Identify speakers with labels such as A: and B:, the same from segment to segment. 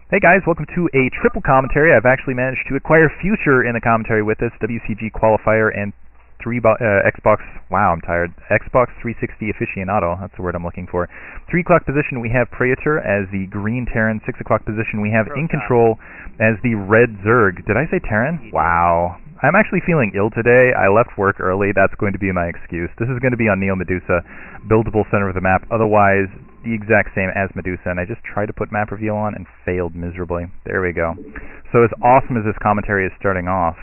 A: Hey guys, welcome to a triple commentary. I've actually managed to acquire Future in the commentary with us, WCG qualifier and Xbox, wow, I'm tired, Xbox 360 aficionado, that's the word I'm looking for. 3 o'clock position we have Praetor as the green Terran. 6 o'clock position we have Incontrol as the red Zerg. Did I say Terran? Wow. I'm actually feeling ill today. I left work early. That's going to be my excuse. This is going to be on Medusa, buildable center of the map. Otherwise, the exact same as Medusa, and I just tried to put map reveal on and failed miserably. There we go. So as awesome as this commentary is starting off.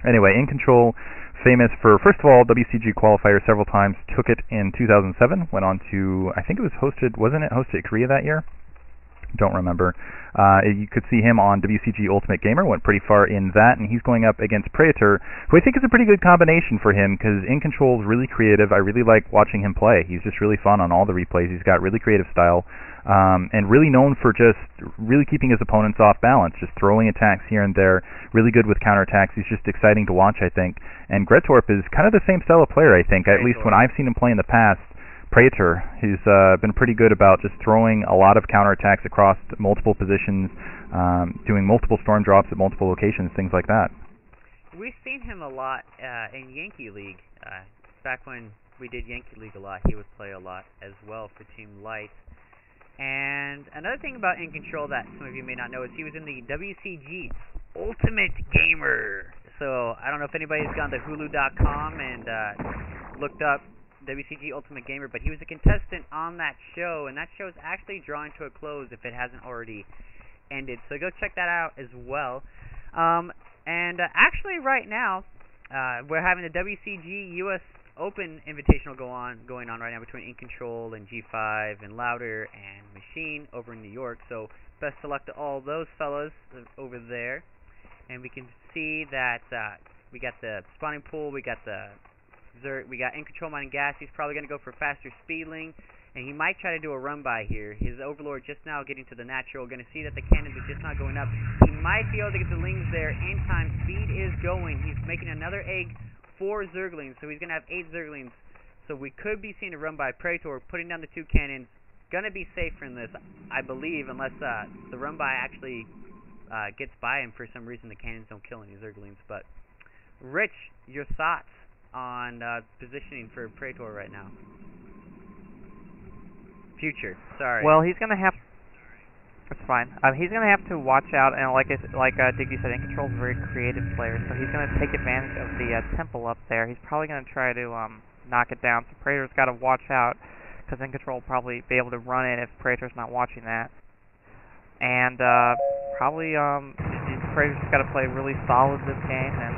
A: Anyway, Incontrol, famous for, first of all, WCG qualifier several times, took it in 2007, went on to, I think it was hosted, wasn't it hosted at Korea that year? Don't remember. You could see him on WCG Ultimate Gamer, went pretty far in that, and he's going up against Praetor, who I think is a pretty good combination for him, because Incontrol is really creative. I really like watching him play. He's just really fun on all the replays. He's got really creative style, and really known for just really keeping his opponents off balance, just throwing attacks here and there, really good with counterattacks. He's just exciting to watch, I think. And gretorp is kind of the same style of player, I think, at least when I've seen him play in the past. Praetor, he's been pretty good about just throwing a lot of counterattacks across multiple positions, doing multiple storm drops at multiple locations, things like that.
B: We've seen him a lot in Yankee League. Back when we did Yankee League a lot, he would play a lot as well for Team Light. And another thing about Incontrol that some of you may not know is he was in the WCG Ultimate Gamer. So I don't know if anybody's gone to Hulu.com and looked up WCG Ultimate Gamer, but he was a contestant on that show, and that show is actually drawing to a close if it hasn't already ended. So go check that out as well. Actually, right now, we're having the WCG US Open Invitational going on right now between Incontrol and G5 and Louder and Machine over in New York. So best of luck to all those fellas over there. And we can see that we got the spawning pool, we got the Zerg, we got Incontrol mining gas. He's probably going to go for faster speedling, and he might try to do a run by here. His Overlord just now getting to the natural. Going to see that the cannons are just not going up. He might be able to get the lings there in time. Speed is going. He's making another egg for Zerglings, so he's going to have 8 Zerglings. So we could be seeing a run by Praetor, putting down the 2 cannons. Going to be safe from this, I believe, unless the run by actually gets by him for some reason. The cannons don't kill any Zerglings. But Rich, your thoughts on positioning for Praetor right now? Future, sorry.
C: Well, he's going to have... It's fine. He's going to have to watch out, and like Diggy said, Incontrol's a very creative player, so he's going to take advantage of the temple up there. He's probably going to try to knock it down, so Praetor's got to watch out, because Incontrol will probably be able to run in if Praetor's not watching that. And probably Praetor's just got to play really solid this game, and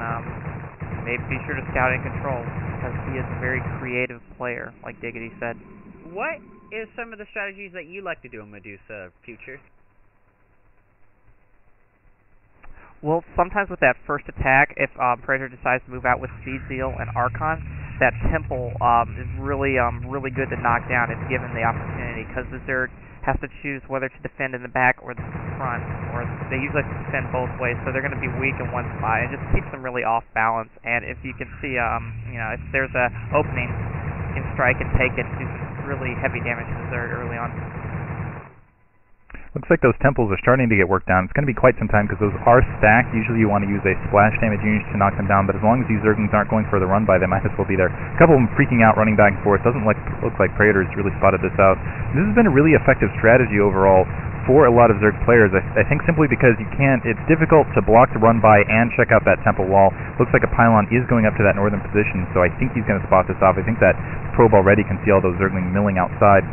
C: maybe be sure to scout Incontrol, because he is a very creative player, like Diggity said.
B: What is some of the strategies that you like to do in Medusa, Future?
C: Well, sometimes with that first attack, if Praetor decides to move out with Speed Seal and Archon, that temple is really good to knock down if given the opportunity, because the Zerg has to choose whether to defend in the back or the front, or they usually defend both ways, so they're going to be weak in one spot. It just keeps them really off balance, and if you can see, if there's an opening, you can strike and take it, do really heavy damage to the Zerg early on.
A: Looks like those temples are starting to get worked down. It's going to be quite some time because those are stacked. Usually you want to use a splash damage unit to knock them down, but as long as these Zerglings aren't going for the run by, they might as well be there. A couple of them freaking out, running back and forth. Doesn't look like Praetor's really spotted this out. This has been a really effective strategy overall for a lot of Zerg players. I think simply because it's difficult to block the run by and check out that temple wall. Looks like a pylon is going up to that northern position, so I think he's going to spot this off. I think that probe already can see all those Zerglings milling outside.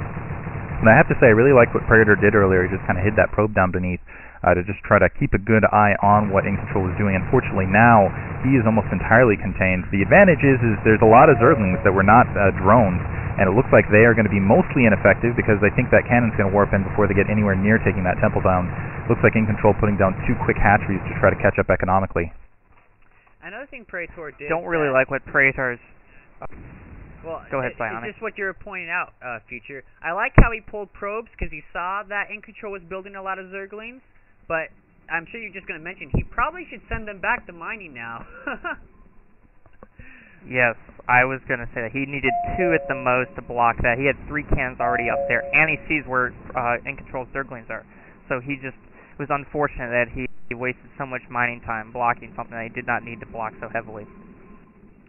A: And I have to say, I really liked what Praetor did earlier. He just kind of hid that probe down beneath to just try to keep a good eye on what Incontrol is doing. Unfortunately, now he is almost entirely contained. The advantage is there's a lot of Zerglings that were not drones, and it looks like they are going to be mostly ineffective because I think that cannon's going to warp in before they get anywhere near taking that temple down. Looks like Incontrol putting down 2 quick hatcheries to try to catch up economically.
B: Another thing Praetor did...
C: Don't really like what Praetor's...
B: Well,
C: go ahead, Bionic.
B: It's just what you were pointing out, Future. I like how he pulled probes because he saw that Incontrol was building a lot of Zerglings, but I'm sure you're just going to mention he probably should send them back to mining now.
C: Yes, I was going to say that. He needed 2 at the most to block that. He had 3 cannons already up there, and he sees where Incontrol's Zerglings are. So he just it was unfortunate that he wasted so much mining time blocking something that he did not need to block so heavily.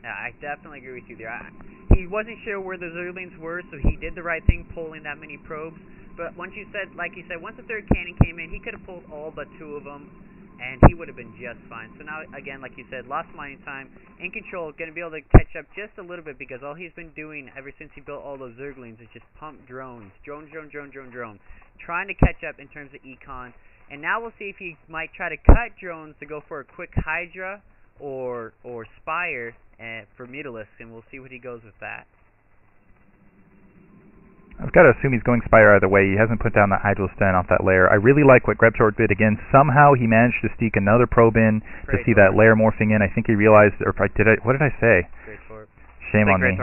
B: Yeah, I definitely agree with you there. He wasn't sure where the Zerglings were, so he did the right thing pulling that many probes. But once you said, like you said, once the third cannon came in, he could have pulled all but 2 of them, and he would have been just fine. So now, again, like you said, lost mining time. Incontrol going to be able to catch up just a little bit because all he's been doing ever since he built all those Zerglings is just pump drones. Drone. Trying to catch up in terms of econ. And now we'll see if he might try to cut drones to go for a quick Hydra or Spire for Mutalisks, and we'll see what he goes with that.
A: I've got to assume he's going Spire either way. He hasn't put down that Hydrosten off that layer. I really like what gretorp did. Again, somehow he managed to sneak another probe in to see that layer morphing in. I think he realized, or what did I say?
B: Gretorp.
A: Shame on me.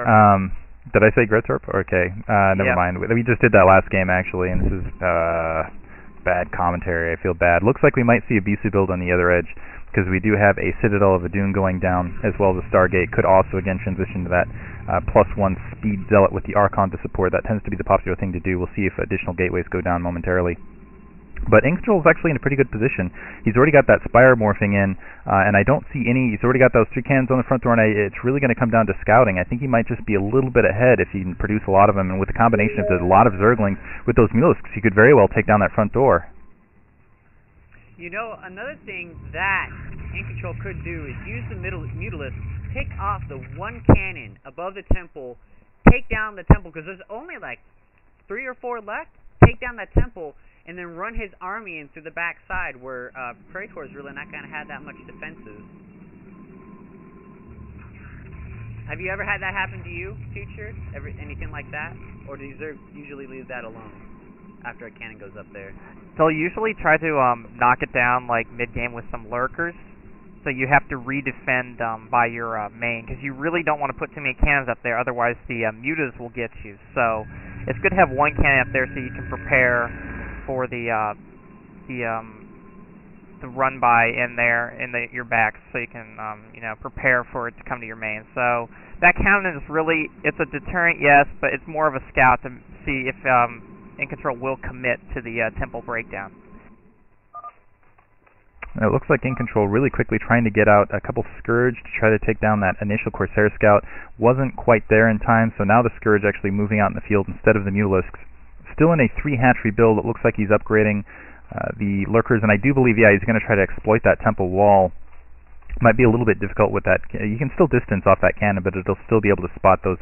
A: Did I say gretorp? Okay, never mind. We just did that last game, actually, and this is bad commentary. I feel bad. Looks like we might see a Bisu build on the other edge, because we do have a Citadel of Adun going down, as well as a Stargate. Could also, again, transition to that +1 speed Zealot with the Archon to support. That tends to be the popular thing to do. We'll see if additional gateways go down momentarily. But Incontrol is actually in a pretty good position. He's already got that Spire morphing in, and I don't see any... He's already got those 3 cannons on the front door, and it's really going to come down to scouting. I think he might just be a little bit ahead if he can produce a lot of them, and with the combination of a lot of Zerglings with those Mutalisks, he could very well take down that front door.
B: You know, another thing that Incontrol could do is use the Mutalisks, pick off the 1 cannon above the temple, take down the temple, because there's only like 3 or 4 left, take down that temple, and then run his army in through the back side where Praetor is really not going to have that much defenses. Have you ever had that happen to you, Future? Anything like that? Or do you usually leave that alone after a cannon goes up there?
C: They'll usually try to knock it down like mid-game with some lurkers. So you have to redefend by your main, because you really don't want to put too many cannons up there, otherwise the mutas will get you. So it's good to have 1 cannon up there so you can prepare for the run by in there in your backs, so you can prepare for it to come to your main. So that cannon is really, it's a deterrent, yes, but it's more of a scout to see if Incontrol will commit to the temple breakdown.
A: It looks like Incontrol really quickly trying to get out a couple Scourge to try to take down that initial Corsair Scout. Wasn't quite there in time, so now the Scourge actually moving out in the field instead of the Mutalisks. Still in a 3 hatchery build. It looks like he's upgrading the Lurkers, and I do believe, yeah, he's going to try to exploit that temple wall. Might be a little bit difficult with that. You can still distance off that cannon, but it'll still be able to spot those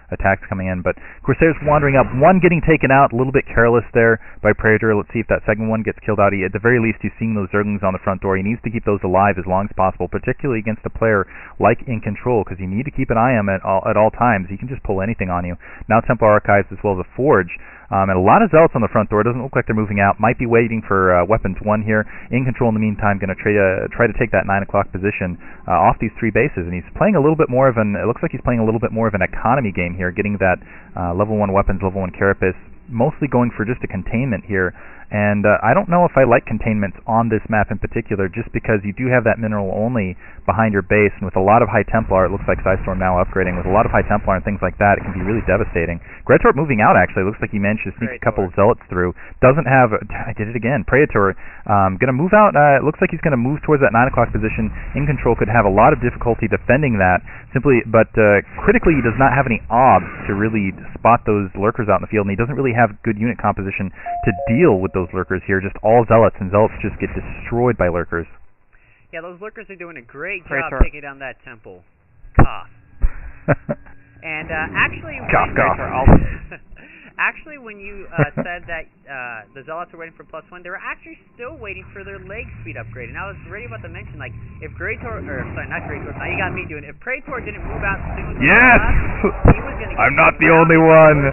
A: attacks coming in. But Corsair's wandering up, 1 getting taken out, a little bit careless there by Praetor. Let's see if that second one gets killed out. At the very least, he's seeing those Zerglings on the front door. He needs to keep those alive as long as possible, particularly against a player like Incontrol, because you need to keep an eye on him at all times. He can just pull anything on you. Now Templar Archives as well as a Forge. And a lot of Zealots on the front door. Doesn't look like they're moving out. Might be waiting for Weapons 1 here. Incontrol in the meantime going to try to take that 9 o'clock position off these 3 bases. And he's playing a little bit more of it looks like he's playing a little bit more of an economy game here, getting that level 1 weapons, level 1 carapace, mostly going for just a containment here. And I don't know if I like containments on this map in particular, just because you do have that mineral only behind your base, and with a lot of High Templar, it looks like Psystorm now upgrading, with a lot of High Templar and things like that, it can be really devastating. gretorp moving out, actually. Looks like he managed to sneak a couple of Zealots through. Doesn't have... I did it again. Praetor going to move out. It looks like he's going to move towards that 9 o'clock position. Incontrol could have a lot of difficulty defending that, but critically, he does not have any obs to really spot those Lurkers out in the field, and he doesn't really have good unit composition to deal with those Lurkers here. Just all Zealots, and Zealots just get destroyed by Lurkers.
B: Yeah, those Lurkers are doing a great
C: Praetor.
B: job taking down that temple. Cough. And actually, actually, when you said that the Zealots are waiting for +1, they were actually still waiting for their leg speed upgrade. And I was ready about to mention, like, if Praetor, now you got me doing it. If Praetor didn't move out as soon as he was going to get
A: I'm not the only one.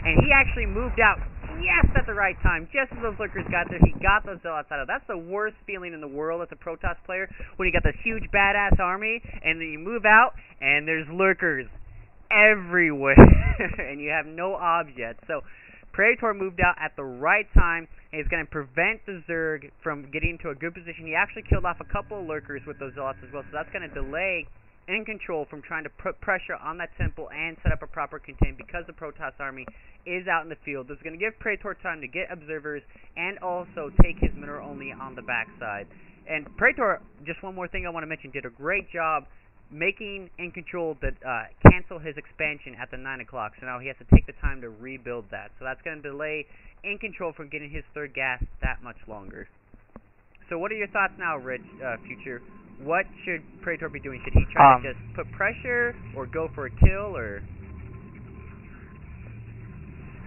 B: And he actually moved out just at the right time, just as those Lurkers got there. He got those Zealots out of. That's the worst feeling in the world as a Protoss player, when you got this huge badass army, and then you move out, and there's Lurkers everywhere, and you have no obs yet. So Praetor moved out at the right time, and he's going to prevent the Zerg from getting into a good position. He actually killed off a couple of Lurkers with those Zealots as well, so that's going to delay Incontrol from trying to put pressure on that temple and set up a proper contain because the Protoss army is out in the field. This is going to give Praetor time to get observers and also take his mineral only on the backside. And Praetor, just one more thing I want to mention, did a great job making Incontrol cancel his expansion at the 9 o'clock. So now he has to take the time to rebuild that. So that's going to delay Incontrol from getting his third gas that much longer. So what are your thoughts now, Rich, Future? What should Praetor be doing? Should he try to just put pressure or go for a kill, or?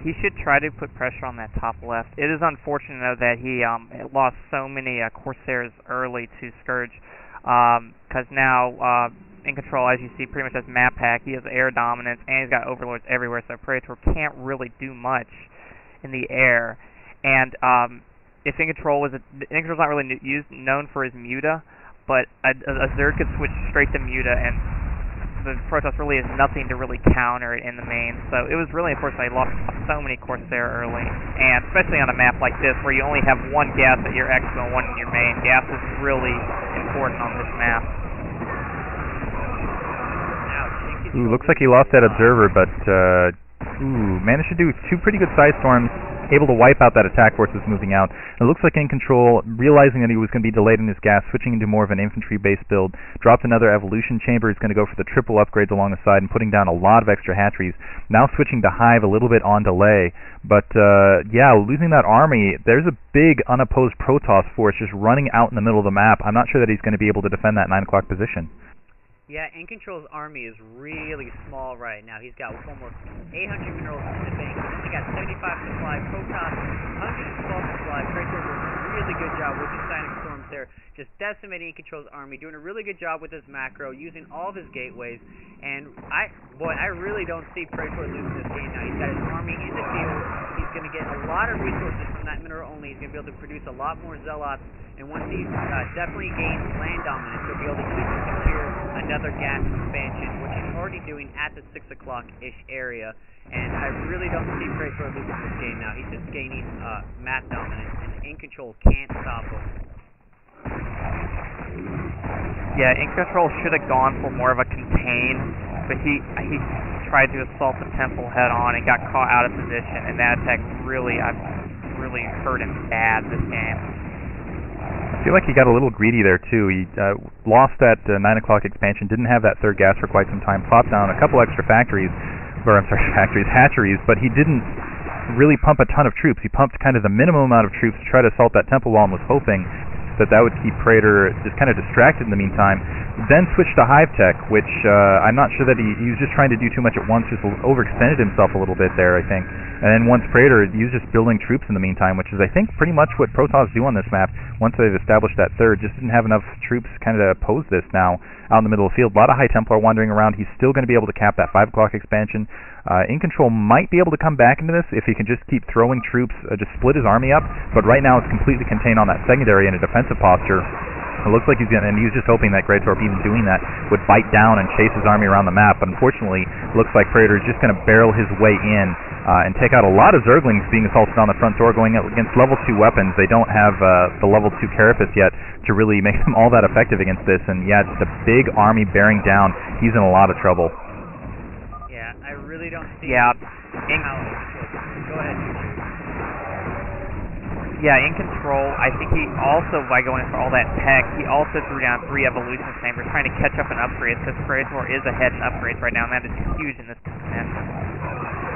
C: He should try to put pressure on that top left. It is unfortunate, though, that he lost so many Corsairs early to Scourge, because now Incontrol, as you see, pretty much has map hack. He has air dominance, and he's got overlords everywhere, so Praetor can't really do much in the air. And if Incontrol's not really known for his Muta, but a Zerg could switch straight to Muta, and the Protoss really has nothing to really counter it in the main. So it was really unfortunate he lost so many Corsair early, and especially on a map like this where you only have one gas at your expo and one in your main. Gas is really important on this map.
A: Ooh, looks like he lost that observer, but managed to do two pretty good side storms, able to wipe out that attack force that's moving out. It looks like Incontrol, realizing that he was going to be delayed in his gas, switching into more of an infantry-based build, dropped another evolution chamber. He's going to go for the triple upgrades along the side and putting down a lot of extra hatcheries. Now switching to Hive a little bit on delay. But, yeah, losing that army, there's a big unopposed Protoss force just running out in the middle of the map. I'm not sure that he's going to be able to defend that 9 o'clock position.
B: Yeah, Incontrol's army is really small right now. He's got almost 800 minerals in the bank. He's only got 75 supply. Protoss, 112 supply. Praetor doing a really good job with his Sonic Storms there. Just decimating Incontrol's army. Doing a really good job with his macro. Using all of his gateways. And, I really don't see Praetor losing this game now. He's got his army in the field. He's going to get a lot of resources from that mineral only. He's going to be able to produce a lot more Zealots. And once he definitely gains land dominance, he'll be able to easily secure another gas expansion, which he's already doing at the 6 o'clock-ish area. And I really don't see Praetor losing this game now. He's just gaining map dominance, and Incontrol can't stop him.
C: Yeah, Incontrol should have gone for more of a contain, but he tried to assault the temple head-on and got caught out of position, and that attack really hurt him bad this game.
A: I feel like he got a little greedy there too. He lost that 9 o'clock expansion, didn't have that third gas for quite some time, plopped down a couple extra hatcheries, but he didn't really pump a ton of troops. He pumped kind of the minimum amount of troops to try to assault that temple wall and was hoping that would keep Praetor just kind of distracted in the meantime. Then switched to Hive Tech, which I'm not sure that he was just trying to do too much at once, just overextended himself a little bit there, I think. And then once Praetor, he was just building troops in the meantime, which is, I think, pretty much what Protoss do on this map. Once they've established that third, just didn't have enough troops kind of oppose this now out in the middle of the field. A lot of High Templar wandering around. He's still going to be able to cap that 5 o'clock expansion. Incontrol might be able to come back into this if he can just keep throwing troops, just split his army up. But right now it's completely contained on that secondary in a defensive posture. It looks like he's just hoping that gretorp, even doing that, would bite down and chase his army around the map. But unfortunately, it looks like Praetor is just going to barrel his way in and take out a lot of Zerglings being assaulted on the front door, going up against level 2 weapons. They don't have the level 2 Carapace yet to really make them all that effective against this. And yeah, just a big army bearing down. He's in a lot of trouble.
B: Yeah, I really don't see.
C: Yeah,
B: go ahead.
C: Yeah, Incontrol, I think he also, by going for all that tech, he also threw down 3 evolution chambers, trying to catch up in upgrades, because Praetor is ahead in upgrades right now, and that is huge in this match.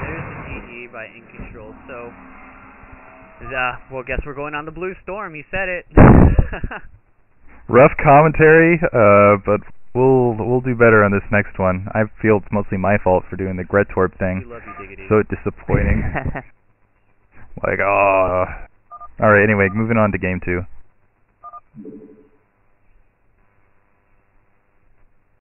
B: There's the GG by Incontrol. So, well, guess we're going on the Blue Storm. He said it.
A: Rough commentary, but we'll do better on this next one. I feel it's mostly my fault for doing the gretorp thing.
B: We love you, Diggity.
A: So disappointing. Like, Alright, anyway, moving on to game 2.